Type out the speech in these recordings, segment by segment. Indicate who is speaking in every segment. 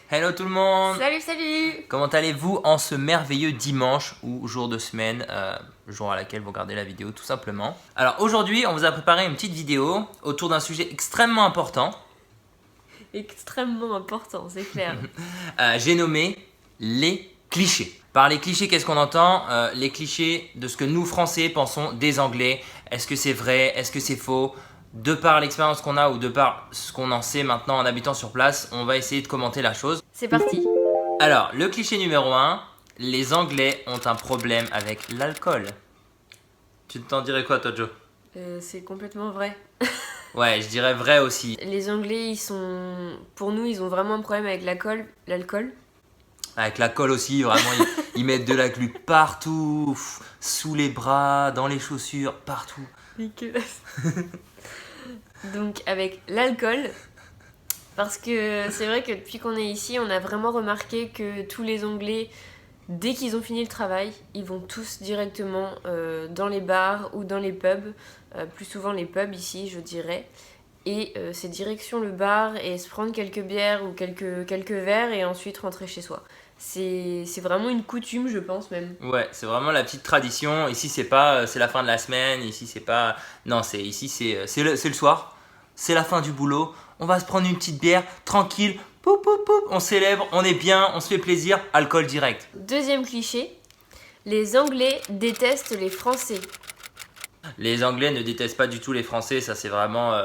Speaker 1: Hello tout le monde.
Speaker 2: Salut, salut.
Speaker 1: Comment allez-vous en ce merveilleux dimanche ou jour de semaine, jour à laquelle vous regardez la vidéo tout simplement. Alors aujourd'hui on vous a préparé une petite vidéo autour d'un sujet extrêmement important.
Speaker 2: Extrêmement important, c'est clair.
Speaker 1: J'ai nommé les clichés. Par les clichés, qu'est-ce qu'on entend? Les clichés de ce que nous Français pensons des Anglais. Est-ce que c'est vrai? Est-ce que c'est faux? De par l'expérience qu'on a ou de par ce qu'on en sait maintenant en habitant sur place, on va essayer de commenter la chose.
Speaker 2: C'est parti.
Speaker 1: Alors, le cliché numéro 1, les Anglais ont un problème avec l'alcool. Tu t'en dirais quoi toi, Joe?
Speaker 2: C'est complètement vrai.
Speaker 1: Ouais, je dirais vrai aussi.
Speaker 2: Les Anglais, pour nous, ils ont vraiment un problème avec l'alcool.
Speaker 1: Avec la colle aussi, vraiment, ils mettent de la glu partout, sous les bras, dans les chaussures, partout.
Speaker 2: Dégueulasse. Donc avec l'alcool, parce que c'est vrai que depuis qu'on est ici, on a vraiment remarqué que tous les Anglais, dès qu'ils ont fini le travail, ils vont tous directement dans les bars ou dans les pubs, plus souvent les pubs ici, je dirais. Et c'est direction le bar et se prendre quelques bières ou quelques verres et ensuite rentrer chez soi. C'est vraiment une coutume, je pense même.
Speaker 1: Ouais, c'est vraiment la petite tradition. Ici, c'est pas, c'est la fin de la semaine. Ici, c'est pas, non, c'est ici, c'est le soir. C'est la fin du boulot. On va se prendre une petite bière, tranquille. Poup, poup, poup. On célèbre, on est bien, on se fait plaisir. Alcool direct.
Speaker 2: Deuxième cliché, les Anglais détestent les Français.
Speaker 1: Les Anglais ne détestent pas du tout les Français. Ça, c'est vraiment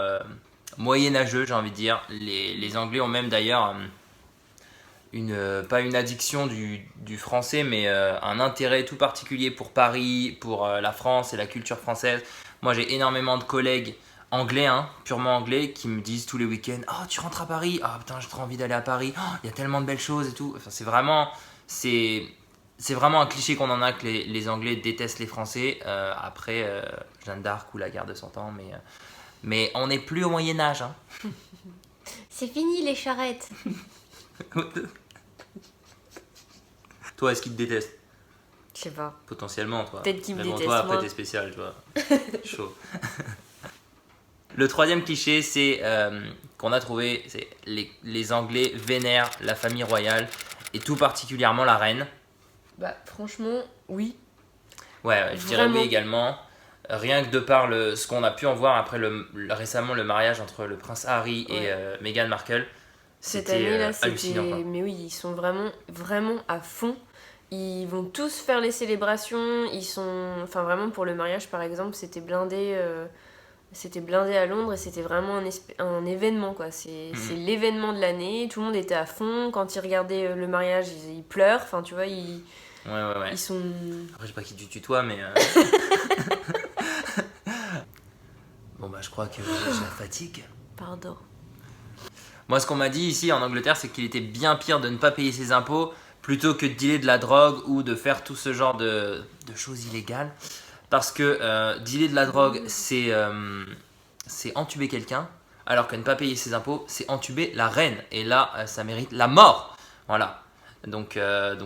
Speaker 1: moyenâgeux, j'ai envie de dire. Les Anglais ont même d'ailleurs pas une addiction du français, mais un intérêt tout particulier pour Paris, pour la France et la culture française. Moi, j'ai énormément de collègues anglais, hein, purement anglais, qui me disent tous les week-ends: oh, tu rentres à Paris? Ah, putain, j'ai trop envie d'aller à Paris. Oh, il y a tellement de belles choses et tout. Enfin, c'est vraiment un cliché qu'on en a, que les Anglais détestent les Français. Après Jeanne d'Arc ou la guerre de 100 ans, mais on n'est plus au Moyen-Âge. Hein.
Speaker 2: C'est fini les charrettes.
Speaker 1: Toi, est-ce qu'ils te détestent?
Speaker 2: Je sais pas.
Speaker 1: Potentiellement, toi.
Speaker 2: Peut-être qu'ils me
Speaker 1: Mais bon,
Speaker 2: détestent,
Speaker 1: toi, après,
Speaker 2: moi.
Speaker 1: t'es spécial, tu vois. Chaud. Le troisième cliché, c'est qu'on a trouvé, c'est les Anglais vénèrent la famille royale et tout particulièrement la reine.
Speaker 2: Bah franchement, oui.
Speaker 1: Ouais, je dirais oui
Speaker 2: Vraiment.
Speaker 1: également. Rien que de par ce qu'on a pu en voir après récemment le mariage entre le prince Harry et
Speaker 2: Ouais.
Speaker 1: Meghan Markle,
Speaker 2: Cette
Speaker 1: c'était
Speaker 2: année-là,
Speaker 1: hallucinant, quoi.
Speaker 2: Mais oui, ils sont vraiment, vraiment à fond. Ils vont tous faire les célébrations. Ils sont... Enfin, vraiment, pour le mariage, par exemple, c'était blindé à Londres et c'était vraiment un événement, quoi. C'est l'événement de l'année. Tout le monde était à fond. Quand ils regardaient le mariage, ils pleurent. Enfin, tu vois,
Speaker 1: Ouais.
Speaker 2: ils sont...
Speaker 1: Après, je sais pas qui tu tutoies, mais. Bon, bah, je crois que j'ai la fatigue.
Speaker 2: Pardon.
Speaker 1: Moi, ce qu'on m'a dit ici en Angleterre, c'est qu'il était bien pire de ne pas payer ses impôts plutôt que de dealer de la drogue ou de faire tout ce genre de choses illégales. Parce que dealer de la drogue, c'est entuber quelqu'un, alors que ne pas payer ses impôts, c'est entuber la reine. Et là, ça mérite la mort. Voilà. Donc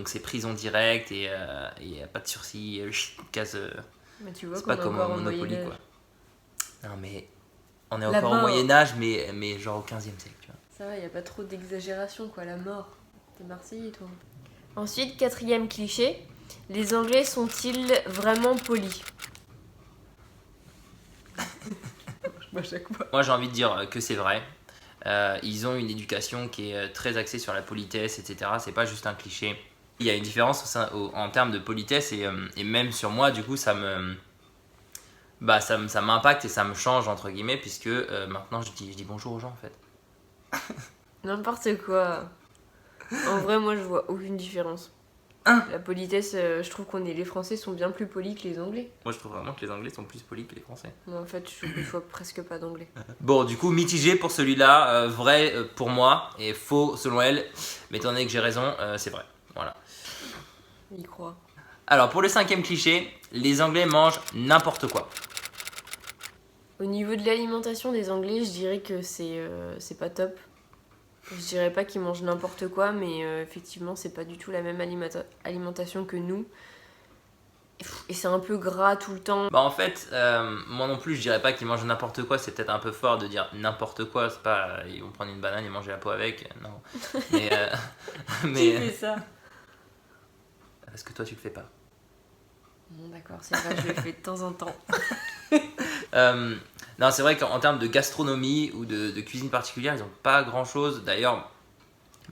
Speaker 1: c'est prison directe et il n'y a pas de sursis. Case,
Speaker 2: Mais tu vois
Speaker 1: c'est
Speaker 2: qu'on
Speaker 1: pas
Speaker 2: est
Speaker 1: comme au
Speaker 2: encore au
Speaker 1: Monopoly,
Speaker 2: Moyen-Âge.
Speaker 1: quoi. Non, mais on est
Speaker 2: La
Speaker 1: encore au
Speaker 2: mort.
Speaker 1: Moyen-Âge, mais genre au 15e siècle, tu vois.
Speaker 2: Ça va, y a pas trop d'exagération, quoi, la mort. T'es Marseillais, toi. Ensuite, quatrième cliché, les Anglais sont-ils vraiment polis? À chaque fois.
Speaker 1: Moi, j'ai envie de dire que c'est vrai. Ils ont une éducation qui est très axée sur la politesse, etc. C'est pas juste un cliché. Il y a une différence en termes de politesse et même sur moi, du coup, ça m'impacte et ça me change, entre guillemets, puisque maintenant je dis bonjour aux gens, en fait.
Speaker 2: N'importe quoi. En vrai, moi, je vois aucune différence.
Speaker 1: Hein?
Speaker 2: La politesse, je trouve les Français sont bien plus polis que les Anglais.
Speaker 1: Moi, je trouve vraiment que les Anglais sont plus polis que les Français.
Speaker 2: Moi, en fait, je vois presque pas d'Anglais.
Speaker 1: Bon, du coup, mitigé pour celui-là, vrai pour moi et faux selon elle. Mais étant donné que j'ai raison, c'est vrai. Voilà.
Speaker 2: Y croient.
Speaker 1: Alors, pour le cinquième cliché, les Anglais mangent n'importe quoi.
Speaker 2: Au niveau de l'alimentation des Anglais, je dirais que c'est pas top. Je dirais pas qu'ils mangent n'importe quoi, mais effectivement, c'est pas du tout la même alimentation que nous. Et c'est un peu gras tout le temps.
Speaker 1: Bah en fait, moi non plus je dirais pas qu'ils mangent n'importe quoi, c'est peut-être un peu fort de dire n'importe quoi, c'est pas ils vont prendre une banane et manger la peau avec, non. Mais,
Speaker 2: Qui
Speaker 1: mais
Speaker 2: fait ça?
Speaker 1: parce que toi tu le fais pas.
Speaker 2: Bon d'accord, c'est vrai, je le fais de temps en temps.
Speaker 1: Non, c'est vrai qu'en termes de gastronomie ou de cuisine particulière, ils ont pas grand chose. D'ailleurs,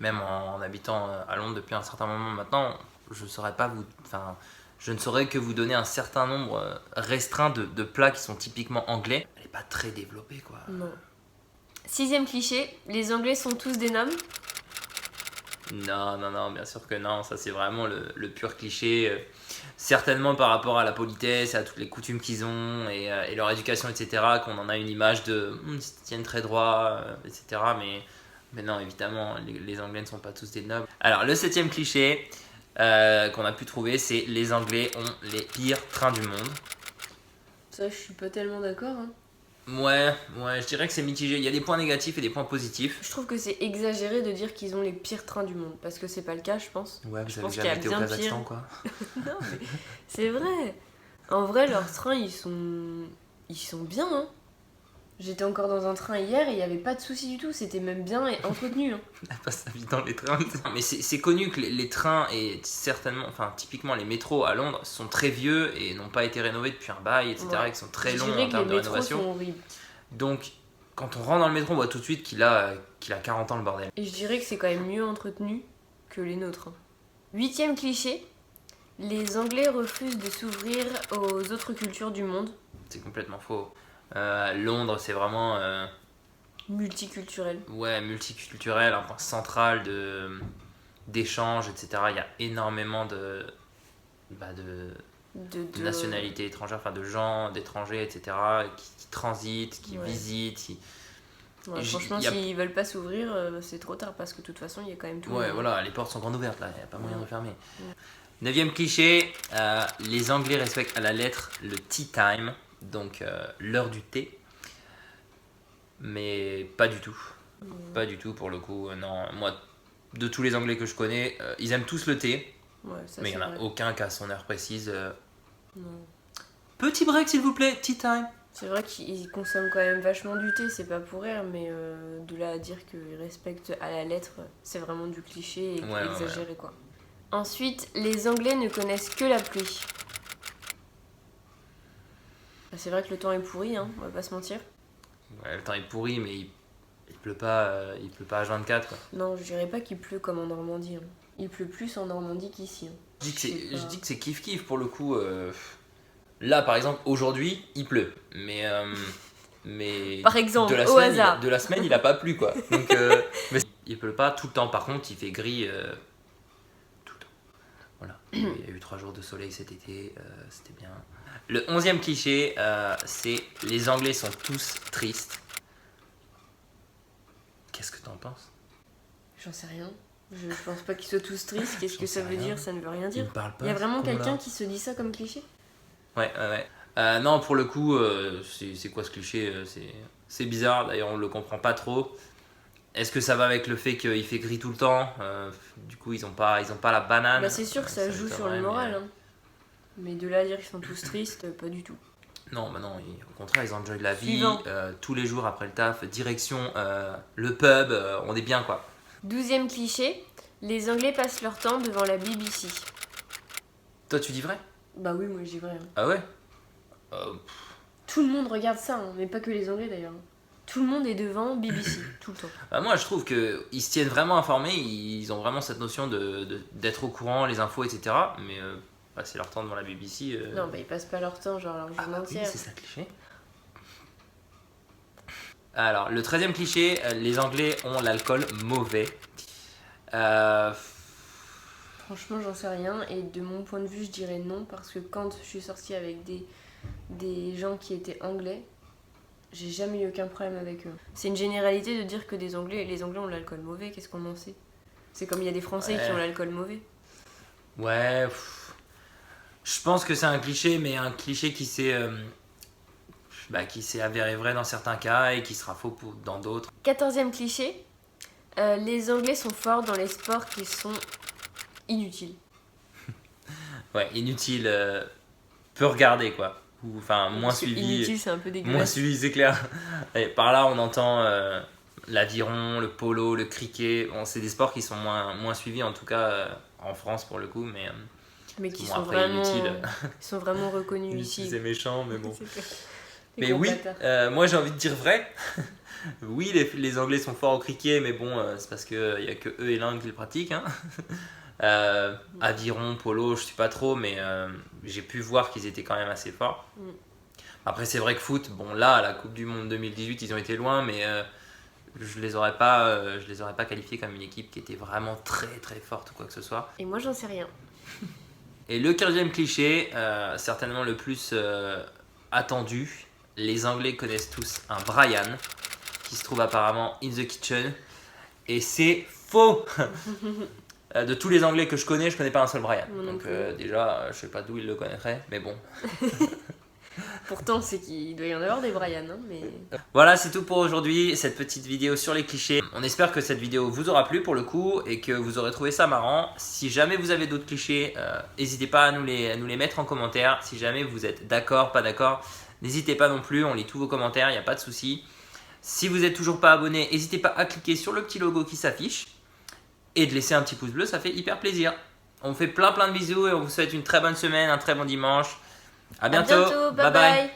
Speaker 1: même en habitant à Londres depuis un certain moment maintenant, je saurais pas vous. Enfin, je ne saurais que vous donner un certain nombre restreint de plats qui sont typiquement anglais. Elle est pas très développée, quoi.
Speaker 2: Non. 6e cliché, les Anglais sont tous des noms.
Speaker 1: Non, non, non, bien sûr que non. Ça, c'est vraiment le pur cliché. Certainement par rapport à la politesse, à toutes les coutumes qu'ils ont et leur éducation, etc., qu'on en a une image de ils se tiennent très droit, etc. Mais non, évidemment, les Anglais ne sont pas tous des nobles. Alors, le 7e cliché qu'on a pu trouver, c'est les Anglais ont les pires trains du monde.
Speaker 2: Ça, je suis pas tellement d'accord. Hein.
Speaker 1: Ouais, je dirais que c'est mitigé. Il y a des points négatifs et des points positifs.
Speaker 2: Je trouve que c'est exagéré de dire qu'ils ont les pires trains du monde, parce que c'est pas le cas, je pense.
Speaker 1: Ouais,
Speaker 2: Je
Speaker 1: vous
Speaker 2: pense
Speaker 1: avez
Speaker 2: qu'il y a
Speaker 1: jamais été au
Speaker 2: bien
Speaker 1: Kazakhstan,
Speaker 2: pire.
Speaker 1: quoi.
Speaker 2: Non, mais c'est vrai. En vrai, leurs trains, ils sont bien. Hein. J'étais encore dans un train hier et il n'y avait pas de souci du tout. C'était même bien et entretenu. Hein.
Speaker 1: Elle passe sa vie dans les trains. Mais c'est connu que les trains et certainement, enfin typiquement les métros à Londres sont très vieux et n'ont pas été rénovés depuis un bail, etc.
Speaker 2: Ouais.
Speaker 1: Et qui sont très
Speaker 2: Je
Speaker 1: longs
Speaker 2: dirais
Speaker 1: en
Speaker 2: que
Speaker 1: termes
Speaker 2: les
Speaker 1: de
Speaker 2: métros
Speaker 1: rénovation.
Speaker 2: sont horribles.
Speaker 1: Donc quand on rentre dans le métro, on voit tout de suite qu'il a 40 ans le bordel.
Speaker 2: Et je dirais que c'est quand même mieux entretenu que les nôtres. 8e cliché, les Anglais refusent de s'ouvrir aux autres cultures du monde.
Speaker 1: C'est complètement faux. Londres, c'est vraiment
Speaker 2: Multiculturel.
Speaker 1: ouais, multiculturel, un point central d'échanges, etc. Il y a énormément de nationalités étrangères, enfin de gens, d'étrangers, etc. qui transitent, qui
Speaker 2: Ouais.
Speaker 1: visitent.
Speaker 2: Ouais, franchement, s'ils veulent pas s'ouvrir, c'est trop tard parce que de toute façon, il y a quand même tout.
Speaker 1: Ouais, voilà, les portes sont grandes ouvertes là, il n'y a pas moyen de fermer.
Speaker 2: Ouais.
Speaker 1: 9e cliché, les Anglais respectent à la lettre le tea time, donc l'heure du thé. Mais pas du tout. Pas du tout pour le coup. Non, moi, de tous les Anglais que je connais, ils aiment tous le thé,
Speaker 2: Ouais, ça,
Speaker 1: mais il
Speaker 2: c'est
Speaker 1: n'y en a
Speaker 2: vrai.
Speaker 1: aucun qui a son heure précise.
Speaker 2: Non.
Speaker 1: Petit break s'il vous plaît, tea time.
Speaker 2: C'est vrai qu'ils consomment quand même vachement du thé, c'est pas pour rire, mais de là à dire qu'ils respectent à la lettre, c'est vraiment du cliché et
Speaker 1: Ouais,
Speaker 2: exagéré quoi. Ensuite, les Anglais ne connaissent que la pluie. Bah, c'est vrai que le temps est pourri, hein, on va pas se mentir.
Speaker 1: Ouais, le temps est pourri, mais il pleut pas H24 quoi.
Speaker 2: Non, je dirais pas qu'il pleut comme en Normandie. Hein. Il pleut plus en Normandie qu'ici. Hein.
Speaker 1: Je dis que c'est kiff-kiff pour le coup. Là, par exemple, aujourd'hui, il pleut. Mais
Speaker 2: Par exemple,
Speaker 1: de la
Speaker 2: au
Speaker 1: semaine,
Speaker 2: hasard.
Speaker 1: de la semaine, il a pas plu quoi. Donc, mais il pleut pas tout le temps. Par contre, il fait gris tout le temps. Voilà. Il y a eu 3 jours de soleil cet été. C'était bien. Le 11e cliché, c'est les Anglais sont tous tristes. Qu'est-ce que t'en penses?
Speaker 2: J'en sais rien. Je pense pas qu'ils soient tous tristes. Qu'est-ce que ça veut dire? Ça ne veut rien
Speaker 1: Ils
Speaker 2: dire.
Speaker 1: me parlent pas.
Speaker 2: Il y a vraiment
Speaker 1: ce con-là.
Speaker 2: quelqu'un qui se dit ça comme cliché?
Speaker 1: Ouais. Non, pour le coup, c'est quoi ce cliché? C'est bizarre, d'ailleurs on le comprend pas trop. Est-ce que ça va avec le fait qu'il fait gris tout le temps? Du coup, ils ont pas la banane.
Speaker 2: Bah c'est sûr que ça joue sur le
Speaker 1: m'étonnerait,
Speaker 2: moral. Hein. Mais de là à dire qu'ils sont tous tristes, pas du tout.
Speaker 1: Non, bah non, au contraire, ils enjoy la vie.
Speaker 2: Suivant.
Speaker 1: Tous les jours après le taf, direction le pub, on est bien quoi.
Speaker 2: 12e cliché, les Anglais passent leur temps devant la BBC.
Speaker 1: Toi, tu dis vrai?
Speaker 2: Bah oui, moi j'y vrai. Hein.
Speaker 1: Ah ouais?
Speaker 2: Tout le monde regarde ça, hein, mais pas que les Anglais d'ailleurs. Tout le monde est devant BBC, tout le temps.
Speaker 1: Bah moi, je trouve qu'ils se tiennent vraiment informés, ils ont vraiment cette notion d'être au courant, les infos, etc. Mais c'est leur temps devant la BBC.
Speaker 2: Non, bah ils passent pas leur temps, genre leur journée
Speaker 1: Oui,
Speaker 2: entière.
Speaker 1: c'est ça le cliché. Alors, le 13e cliché, les Anglais ont l'alcool mauvais.
Speaker 2: Franchement, j'en sais rien. Et de mon point de vue, je dirais non. Parce que quand je suis sortie avec des gens qui étaient anglais, j'ai jamais eu aucun problème avec eux. C'est une généralité de dire que les Anglais ont l'alcool mauvais. Qu'est-ce qu'on en sait? C'est comme il y a des Français qui ont l'alcool mauvais.
Speaker 1: Ouais, je pense que c'est un cliché, mais un cliché qui s'est avéré vrai dans certains cas et qui sera faux dans d'autres.
Speaker 2: 14e cliché, les Anglais sont forts dans les sports qui sont inutiles.
Speaker 1: Ouais, inutile. peu regardé, quoi. Ou enfin, moins suivi.
Speaker 2: Inutile, c'est un peu
Speaker 1: Moins
Speaker 2: dégueulasse.
Speaker 1: suivi, c'est clair. Et par là, on entend l'aviron, le polo, le cricket. Bon, c'est des sports qui sont moins suivis, en tout cas en France pour le coup,
Speaker 2: Mais qui
Speaker 1: bon,
Speaker 2: sont,
Speaker 1: après,
Speaker 2: vraiment,
Speaker 1: inutile.
Speaker 2: ils sont vraiment reconnus
Speaker 1: Inutile,
Speaker 2: ici.
Speaker 1: c'est méchant, mais bon.
Speaker 2: C'est clair.
Speaker 1: Mais
Speaker 2: Les gros
Speaker 1: oui,
Speaker 2: bâtards.
Speaker 1: moi j'ai envie de dire vrai. Oui, les Anglais sont forts au cricket, mais bon, c'est parce qu'il n'y a que eux et l'Inde qui le pratiquent. Hein. Aviron, polo, je suis pas trop, mais j'ai pu voir qu'ils étaient quand même assez forts. Après, c'est vrai que foot, bon là, à la Coupe du Monde 2018, ils ont été loin, mais je les aurais pas qualifiés comme une équipe qui était vraiment très très forte ou quoi que ce soit.
Speaker 2: Et moi, j'en sais rien.
Speaker 1: Et le 15e cliché, certainement le plus attendu, les Anglais connaissent tous un Brian, qui se trouve apparemment in the kitchen, et c'est faux. De tous les Anglais que je connais pas un seul Brian.
Speaker 2: Moi non
Speaker 1: Donc
Speaker 2: plus.
Speaker 1: déjà, je sais pas d'où ils le connaîtraient, mais bon.
Speaker 2: Pourtant, c'est qu'il doit y en avoir des Brian, hein, mais...
Speaker 1: Voilà, c'est tout pour aujourd'hui, cette petite vidéo sur les clichés. On espère que cette vidéo vous aura plu pour le coup et que vous aurez trouvé ça marrant. Si jamais vous avez d'autres clichés, n'hésitez pas à nous les mettre en commentaire. Si jamais vous êtes d'accord, pas d'accord, n'hésitez pas non plus, on lit tous vos commentaires, il n'y a pas de souci. Si vous n'êtes toujours pas abonné, n'hésitez pas à cliquer sur le petit logo qui s'affiche et de laisser un petit pouce bleu, ça fait hyper plaisir. On vous fait plein de bisous et on vous souhaite une très bonne semaine, un très bon dimanche. À bientôt,
Speaker 2: bye bye.